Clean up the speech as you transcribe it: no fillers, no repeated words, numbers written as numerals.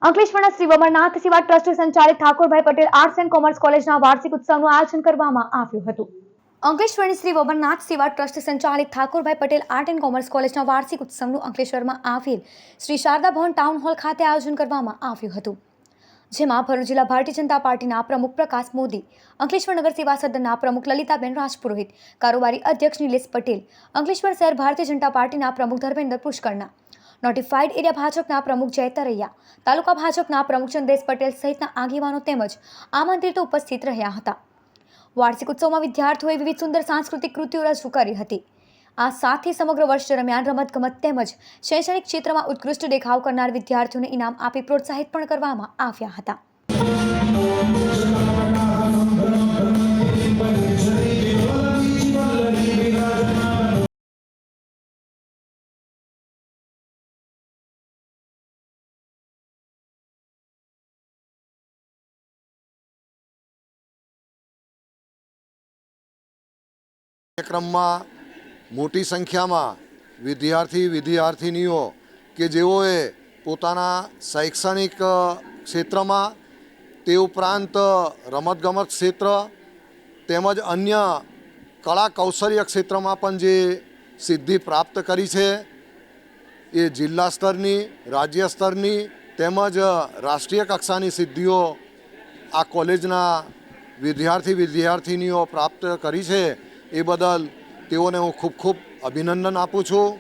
અંકલેશ્વરના શ્રી અમરનાથ સેવા ટ્રસ્ટ સંચાલિત Thakorbhai Patel arts and commerce કોલેજના વાર્ષિક ઉત્સવનું આયોજન કરવામાં આવ્યું હતું। અંકલેશ્વરની શ્રી અમરનાથ સેવા ટ્રસ્ટ સંચાલિત Thakorbhai Patel art and commerce કોલેજના વાર્ષિક ઉત્સવનું અંકલેશ્વરમાં આવેલ શ્રી શારદા ભવન ટાઉન હોલ ખાતે આયોજન કરવામાં આવ્યું હતું, જેમાં ભરૂચ જિલ્લા ભારતીય જનતા પાર્ટીના પ્રમુખ પ્રકાશ મોદી, અંકલેશ્વર નગર સેવા સદનના પ્રમુખ લલિતાબેન રાજપુરોહિત, કારોબારી અધ્યક્ષ નિલેશ પટેલ, અંકલેશ્વર શહેર ભારતીય જનતા પાર્ટીના પ્રમુખ ધર્મેન્દ્ર પુષ્કરના, નોટિફાઈડ એરિયા ભાજપના પ્રમુખ જય તરૈયા, તાલુકા ભાજપના પ્રમુખ ચંદ્રેશ પટેલ સહિતના આગેવાનો તેમજ આમંત્રિતો ઉપસ્થિત રહ્યા હતા। વાર્ષિક ઉત્સવમાં વિદ્યાર્થીઓએ વિવિધ સુંદર સાંસ્કૃતિક કૃતિઓ રજૂ કરી હતી। આ સાથે સમગ્ર વર્ષ દરમિયાન રમતગમત તેમજ શૈક્ષણિક ક્ષેત્રમાં ઉત્કૃષ્ટ દેખાવ કરનાર વિદ્યાર્થીઓને ઇનામ આપી પ્રોત્સાહિત પણ કરવામાં આવ્યા હતા। કાર્યક્રમમાં મોટી સંખ્યામાં વિદ્યાર્થીનીઓ કે જેઓએ પોતાના શૈક્ષણિક ક્ષેત્રમાં તે ઉપરાંત રમતગમત ક્ષેત્ર તેમજ અન્ય કળા કૌશલ્ય ક્ષેત્રમાં પણ જે સિદ્ધિ પ્રાપ્ત કરી છે એ જિલ્લા સ્તરની, રાજ્ય સ્તરની તેમજ રાષ્ટ્રીય કક્ષાની સિદ્ધિઓ આ કોલેજના વિદ્યાર્થીનીઓ પ્રાપ્ત કરી છે। એ બદલ તેઓને હું ખૂબ અભિનંદન આપું છું।